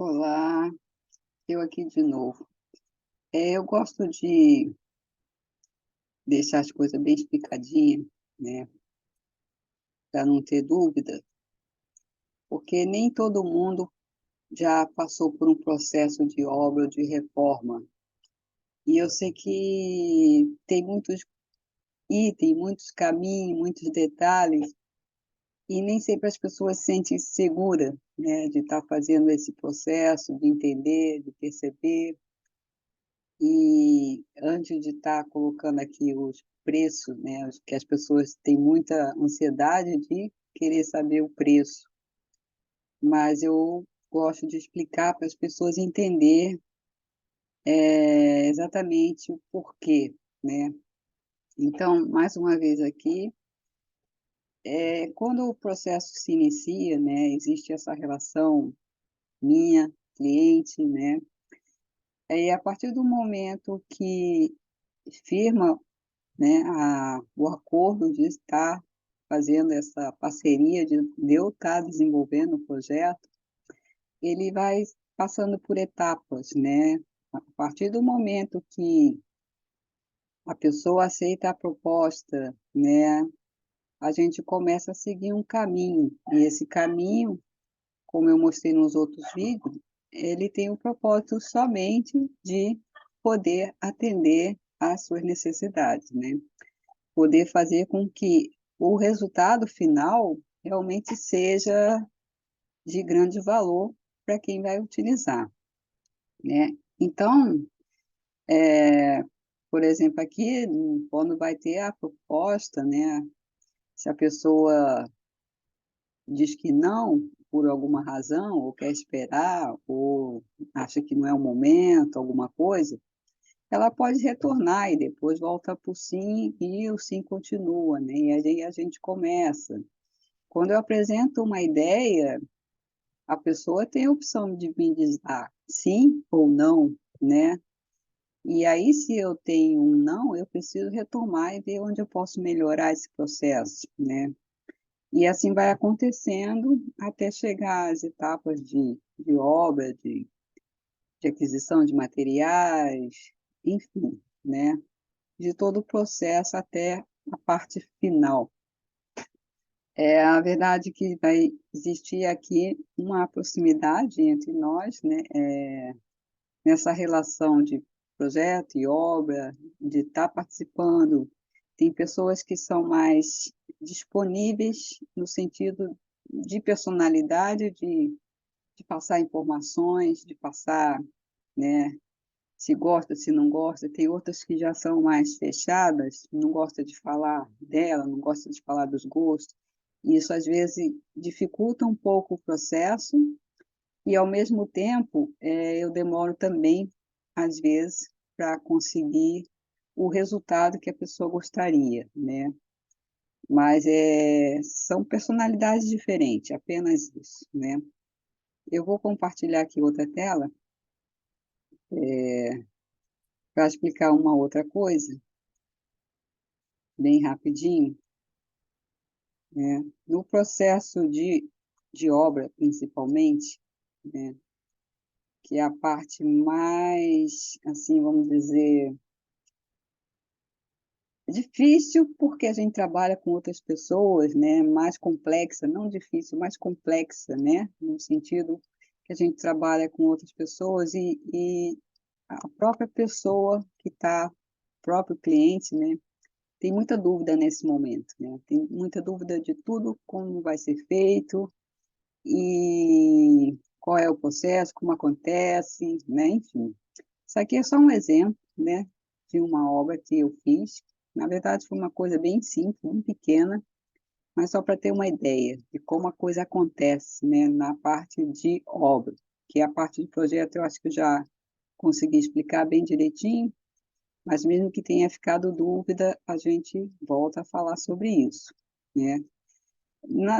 Olá, eu aqui de novo. Eu gosto de deixar as coisas bem explicadinha, né, para não ter dúvida, porque nem todo mundo já passou por um processo de obra ou de reforma. E eu sei que tem muitos itens, muitos caminhos, muitos detalhes, e nem sempre as pessoas se sentem seguras, né, de estar fazendo esse processo, de entender, de perceber. E antes de estar colocando aqui os preços, né, acho que as pessoas têm muita ansiedade de querer saber o preço, mas eu gosto de explicar para as pessoas entender, exatamente o porquê, né. Então, mais uma vez aqui, quando o processo se inicia, né, existe essa relação minha, cliente, né, a partir do momento que firma, né, o acordo de estar fazendo essa parceria, de eu estar desenvolvendo o projeto, ele vai passando por etapas, né. A partir do momento que a pessoa aceita a proposta, né, a gente começa a seguir um caminho, e esse caminho, como eu mostrei nos outros vídeos, ele tem o propósito somente de poder atender às suas necessidades, né. Poder fazer com que o resultado final realmente seja de grande valor para quem vai utilizar, né. Então, eh, por exemplo, aqui, quando vai ter a proposta, né, se a pessoa diz que não, por alguma razão, ou quer esperar, ou acha que não é o momento, alguma coisa, ela pode retornar e depois volta para o sim, e o sim continua, né, e aí a gente começa. Quando eu apresento uma ideia, a pessoa tem a opção de me dizer sim ou não, né. E aí, se eu tenho um não, eu preciso retomar e ver onde eu posso melhorar esse processo, né. E assim vai acontecendo até chegar às etapas de obra, de aquisição de materiais, enfim, né, de todo o processo até a parte final. É a verdade que vai existir aqui uma proximidade entre nós, né, nessa relação de projeto e obra, de estar participando. Tem pessoas que são mais disponíveis no sentido de personalidade, de passar informações, de passar, né, se gosta, se não gosta. Tem outras que já são mais fechadas, não gosta de falar dela, não gosta de falar dos gostos. E isso às vezes dificulta um pouco o processo e, ao mesmo tempo, eu demoro também, às vezes, para conseguir o resultado que a pessoa gostaria, né. Mas, são personalidades diferentes, apenas isso, né. Eu vou compartilhar aqui outra tela, para explicar uma outra coisa, bem rapidinho, né. No processo de obra, principalmente, né, que é a parte mais, assim, vamos dizer, difícil, porque a gente trabalha com outras pessoas, né, mais complexa, não difícil, mais complexa, né, no sentido que a gente trabalha com outras pessoas e a própria pessoa que está, próprio cliente, né, tem muita dúvida nesse momento, né, tem muita dúvida de tudo, como vai ser feito, e qual é o processo, como acontece, né, enfim. Isso aqui é só um exemplo, né, de uma obra que eu fiz. Na verdade, foi uma coisa bem simples, bem pequena, mas só para ter uma ideia de como a coisa acontece, né, na parte de obra, que é a parte de projeto eu acho que eu já consegui explicar bem direitinho, mas mesmo que tenha ficado dúvida, a gente volta a falar sobre isso, né.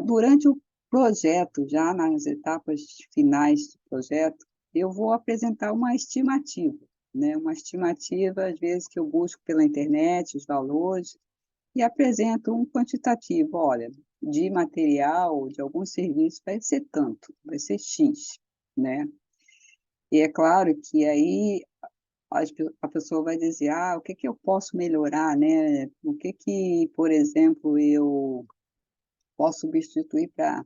Durante o projeto, já nas etapas finais do projeto, eu vou apresentar uma estimativa, né, uma estimativa, às vezes, que eu busco pela internet, os valores, e apresento um quantitativo: "Olha, de material, de algum serviço, vai ser tanto, vai ser X", né. E é claro que aí a pessoa vai dizer: "Ah, o que que eu posso melhorar, né? O que que, por exemplo, eu posso substituir para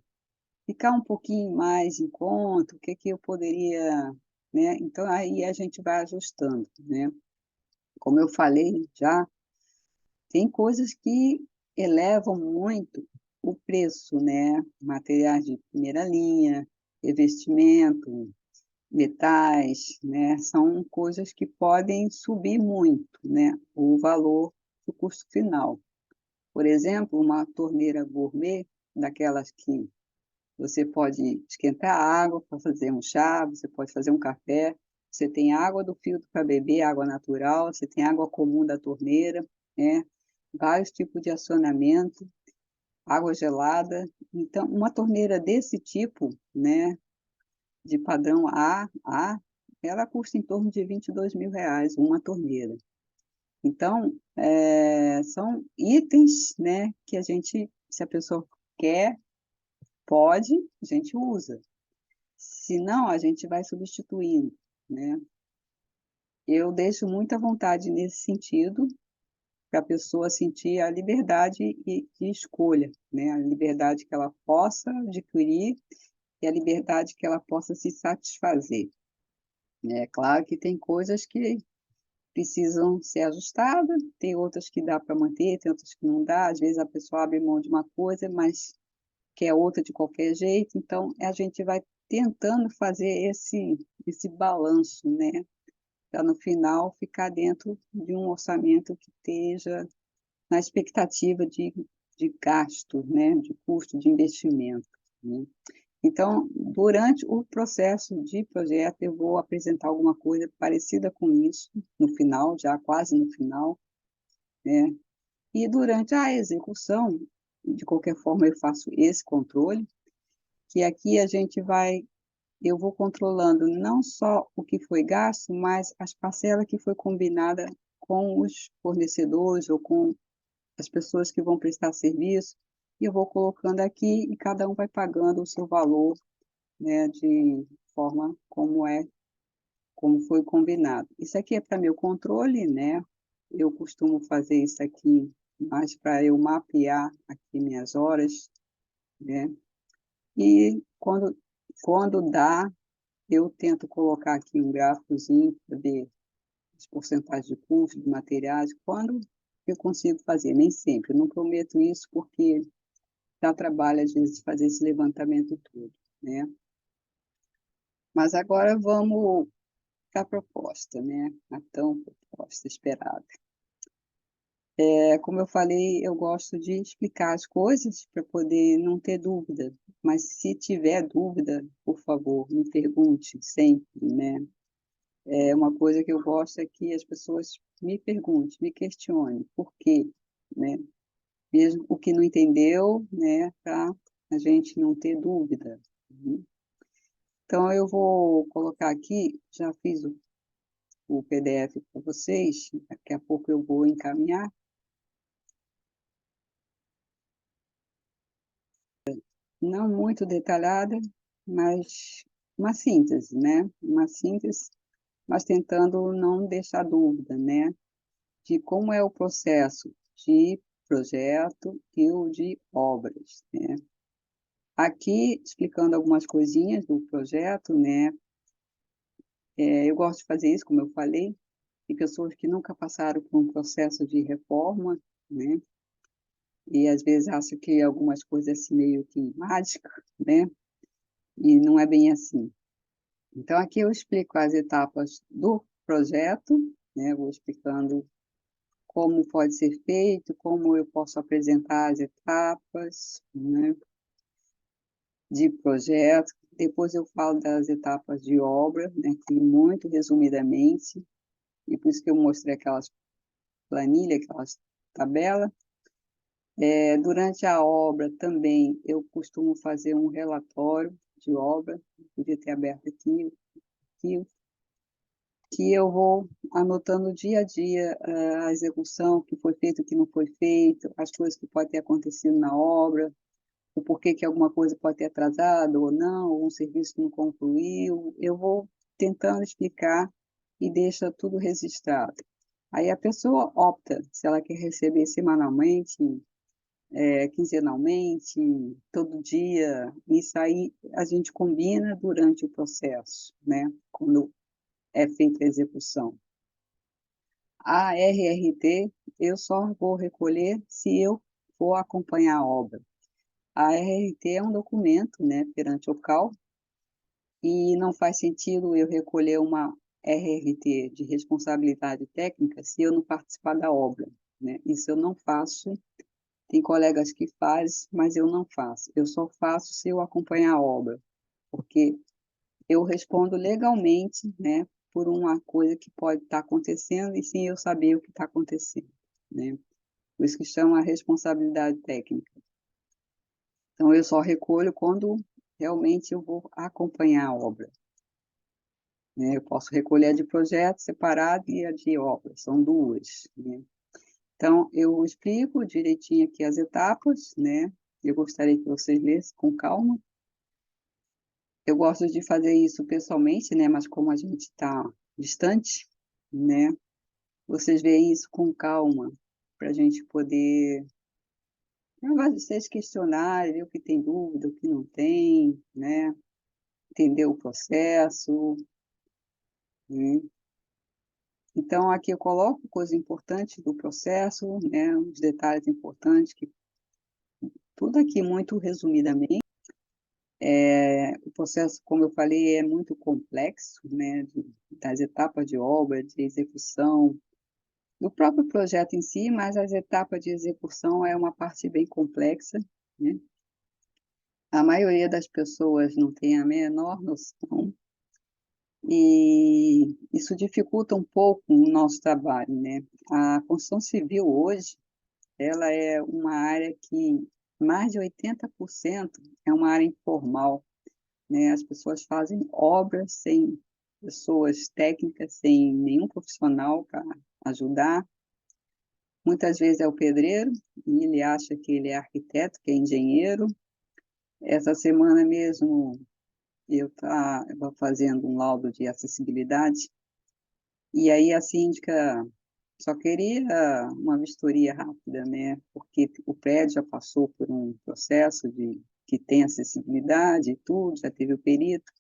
ficar um pouquinho mais em conta? O que que eu poderia", né? Então aí a gente vai ajustando, né. Como eu falei já, tem coisas que elevam muito o preço, né, materiais de primeira linha, revestimento, metais, né, são coisas que podem subir muito, né, o valor do custo final. Por exemplo, uma torneira gourmet, daquelas que você pode esquentar água para fazer um chá, você pode fazer um café, você tem água do filtro para beber, água natural, você tem água comum da torneira, né, vários tipos de acionamento, água gelada. Então, uma torneira desse tipo, né, de padrão A, ela custa em torno de R$ 22.000, uma torneira. Então, são itens, né, que a gente, se a pessoa quer, pode, a gente usa. Se não, a gente vai substituindo, né. Eu deixo muita vontade nesse sentido, para a pessoa sentir a liberdade de escolha, né, a liberdade que ela possa adquirir e a liberdade que ela possa se satisfazer, né. É claro que tem coisas que precisam ser ajustadas, tem outras que dá para manter, tem outras que não dá, às vezes a pessoa abre mão de uma coisa, mas quer outra de qualquer jeito, então a gente vai tentando fazer esse balanço, né, para no final ficar dentro de um orçamento que esteja na expectativa de gasto, né, de custo de investimento, né. Então, durante o processo de projeto, eu vou apresentar alguma coisa parecida com isso, no final, já quase no final, né. E durante a execução, de qualquer forma eu faço esse controle, que aqui a gente vai eu vou controlando não só o que foi gasto, mas as parcelas que foi combinada com os fornecedores ou com as pessoas que vão prestar serviço, e eu vou colocando aqui e cada um vai pagando o seu valor, né, de forma como foi combinado. Isso aqui é para meu controle, né, eu costumo fazer isso aqui mais para eu mapear aqui minhas horas, né, e quando dá, eu tento colocar aqui um gráficozinho para ver as porcentagens de custo, de materiais, quando eu consigo fazer, nem sempre, eu não prometo isso porque dá trabalho às vezes fazer esse levantamento todo, né. Mas agora vamos para a proposta, né, a tão proposta esperada. Como eu falei, eu gosto de explicar as coisas para poder não ter dúvida, mas se tiver dúvida, por favor, me pergunte sempre, né. É uma coisa que eu gosto é que as pessoas me perguntem, me questionem por quê, né, mesmo o que não entendeu, né, para a gente não ter dúvida, uhum. Então eu vou colocar aqui, já fiz o PDF para vocês, daqui a pouco eu vou encaminhar, não muito detalhada, mas uma síntese, né, uma síntese, mas tentando não deixar dúvida, né, de como é o processo de projeto e o de obras, né. Aqui, explicando algumas coisinhas do projeto, né, eu gosto de fazer isso, como eu falei, tem pessoas que nunca passaram por um processo de reforma, né, e às vezes acham que algumas coisas assim meio que mágica, né, e não é bem assim. Então aqui eu explico as etapas do projeto, né, vou explicando como pode ser feito, como eu posso apresentar as etapas, né, de projeto. Depois eu falo das etapas de obra, né, que muito resumidamente, e por isso que eu mostrei aquelas planilha, aquelas tabela. Durante a obra também eu costumo fazer um relatório de obra, podia ter aberto aqui, que eu vou anotando dia a dia, a execução, o que foi feito, o que não foi feito, as coisas que podem ter acontecido na obra, o porquê que alguma coisa pode ter atrasado ou não, ou um serviço que não concluiu. Eu vou tentando explicar e deixa tudo registrado. Aí a pessoa opta se ela quer receber semanalmente, quinzenalmente, todo dia. Isso aí a gente combina durante o processo, né, quando é feita a execução. A RRT, eu só vou recolher se eu for acompanhar a obra. A RRT é um documento, né, perante o CAL, e não faz sentido eu recolher uma RRT de responsabilidade técnica se eu não participar da obra, né? Isso eu não faço. Tem colegas que fazem, mas eu não faço. Eu só faço se eu acompanhar a obra, porque eu respondo legalmente, né, por uma coisa que pode estar acontecendo e sem eu saber o que está acontecendo, né? Por isso que chama responsabilidade técnica. Então, eu só recolho quando realmente eu vou acompanhar a obra, né? Eu posso recolher a de projeto separado e a de obra, são duas, né? Então, eu explico direitinho aqui as etapas, né? Eu gostaria que vocês lessem com calma. Eu gosto de fazer isso pessoalmente, né? Mas como a gente está distante, né? Vocês veem isso com calma, para a gente poder, vocês questionarem, ver o que tem dúvida, o que não tem, né? Entender o processo, né? Então, aqui eu coloco coisa importante do processo, né? Os detalhes importantes, que tudo aqui muito resumidamente. O processo, como eu falei, é muito complexo, né? Das etapas de obra, de execução, do próprio projeto em si, mas as etapas de execução é uma parte bem complexa, né? A maioria das pessoas não tem a menor noção, e isso dificulta um pouco o nosso trabalho, né? A construção civil hoje, ela é uma área que mais de 80% é uma área informal, né? As pessoas fazem obras sem pessoas técnicas, sem nenhum profissional para ajudar. Muitas vezes é o pedreiro, e ele acha que ele é arquiteto, que é engenheiro. Essa semana mesmo eu estava fazendo um laudo de acessibilidade, e aí a síndica só queria uma vistoria rápida, né? Porque o prédio já passou por um processo de que tem acessibilidade e tudo, já teve o perito,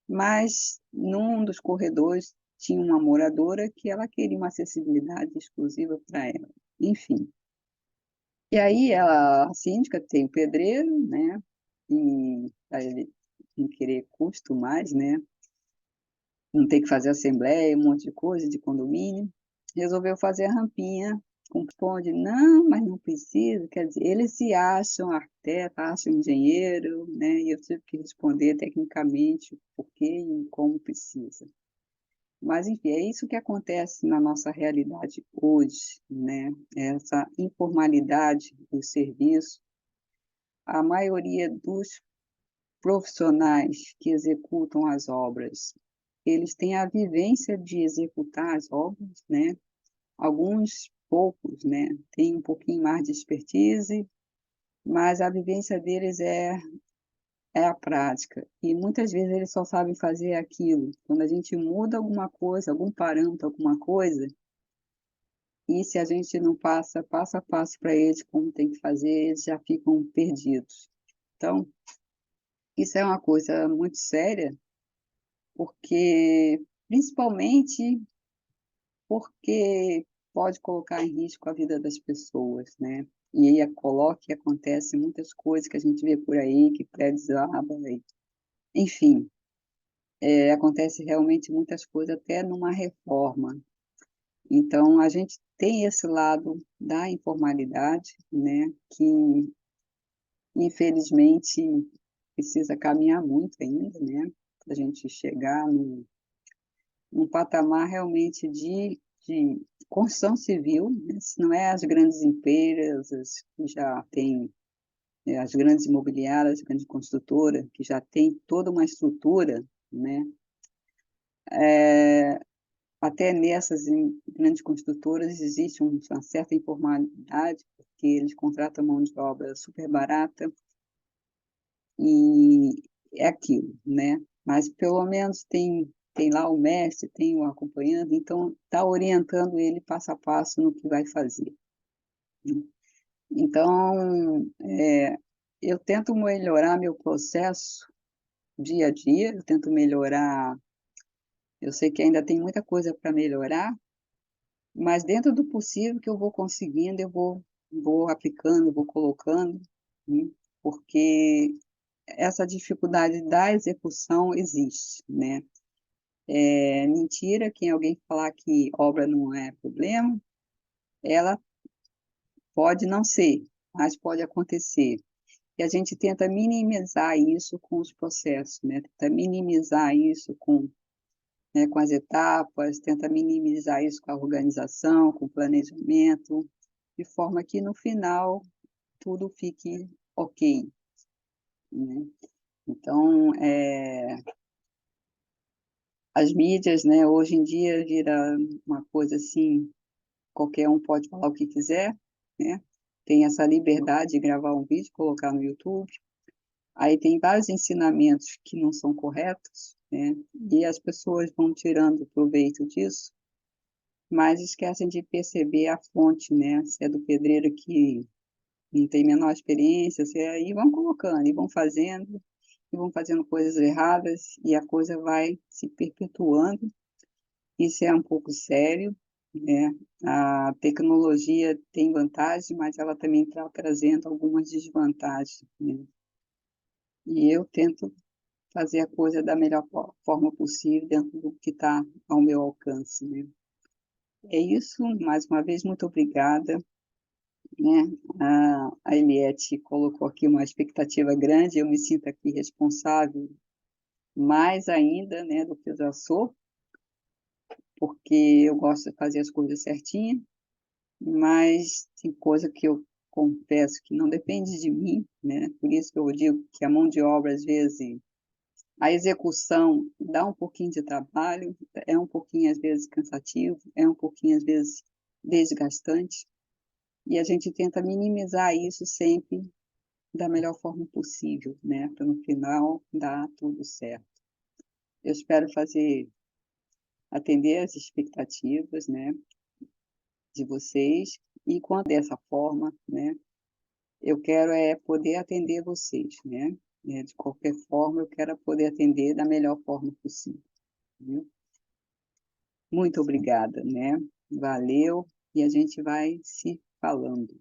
mas num dos corredores tinha uma moradora que ela queria uma acessibilidade exclusiva para ela. Enfim. E aí ela, a síndica tem o pedreiro, né? E para ele não querer custo mais, né? Não ter que fazer assembleia, um monte de coisa de condomínio. Resolveu fazer a rampinha. Responde, não, mas não precisa. Quer dizer, eles se acham arquiteto, acham engenheiro, né? E eu tive que responder tecnicamente o porquê e como precisa. Mas, enfim, é isso que acontece na nossa realidade hoje, né? Essa informalidade do serviço. A maioria dos profissionais que executam as obras, eles têm a vivência de executar as obras, né? Alguns poucos, né, têm um pouquinho mais de expertise, mas a vivência deles é a prática. E muitas vezes eles só sabem fazer aquilo. Quando a gente muda alguma coisa, algum parâmetro, alguma coisa, e se a gente não passa passo a passo para eles como tem que fazer, eles já ficam perdidos. Então, isso é uma coisa muito séria, porque principalmente porque pode colocar em risco a vida das pessoas, né? E aí coloca e acontece muitas coisas que a gente vê por aí, que prédios desabam, enfim, acontece realmente muitas coisas até numa reforma. Então, a gente tem esse lado da informalidade, né, que infelizmente precisa caminhar muito ainda, né, para a gente chegar num patamar realmente de construção civil, né, se não é as grandes empresas que já têm, as grandes imobiliárias, as grandes construtoras, que já têm toda uma estrutura, né, é, até nessas grandes construtoras existe uma certa informalidade, porque eles contratam mão de obra super barata e é aquilo, né? Mas pelo menos tem tem lá o mestre, tem o acompanhando, então está orientando ele passo a passo no que vai fazer, né. Então, eu tento melhorar meu processo dia a dia, eu tento melhorar. Eu sei que ainda tem muita coisa para melhorar, mas dentro do possível que eu vou conseguindo, eu vou aplicando, vou colocando, né, porque essa dificuldade da execução existe, né. É mentira quem alguém falar que obra não é problema, ela pode não ser, mas pode acontecer. E a gente tenta minimizar isso com os processos, né, tenta minimizar isso com, né, com as etapas, tenta minimizar isso com a organização, com o planejamento, de forma que no final tudo fique ok, né. Então, as mídias, né, hoje em dia vira uma coisa assim, qualquer um pode falar o que quiser, né, tem essa liberdade de gravar um vídeo, colocar no YouTube, aí tem vários ensinamentos que não são corretos, né, e as pessoas vão tirando proveito disso, mas esquecem de perceber a fonte, né, se é do pedreiro que não tem menor experiência, se é, e vão colocando, e vão fazendo coisas erradas, e a coisa vai se perpetuando. Isso é um pouco sério, né. A tecnologia tem vantagem, mas ela também está trazendo algumas desvantagens, né. E eu tento fazer a coisa da melhor forma possível, dentro do que está ao meu alcance, né. É isso, mais uma vez, muito obrigada, né. A Eliette colocou aqui uma expectativa grande, eu me sinto aqui responsável mais ainda, né, do que eu já sou, porque eu gosto de fazer as coisas certinho, mas tem coisa que eu confesso que não depende de mim, né, por isso que eu digo que a mão de obra, às vezes, a execução dá um pouquinho de trabalho, é um pouquinho, às vezes, cansativo, é um pouquinho, às vezes, desgastante, e a gente tenta minimizar isso sempre da melhor forma possível, né, para no final dar tudo certo. Eu espero atender as expectativas, né, de vocês, e quando dessa forma, né, eu quero poder atender vocês, né, de qualquer forma eu quero poder atender da melhor forma possível, viu. Muito obrigada, né, valeu, e a gente vai se falando.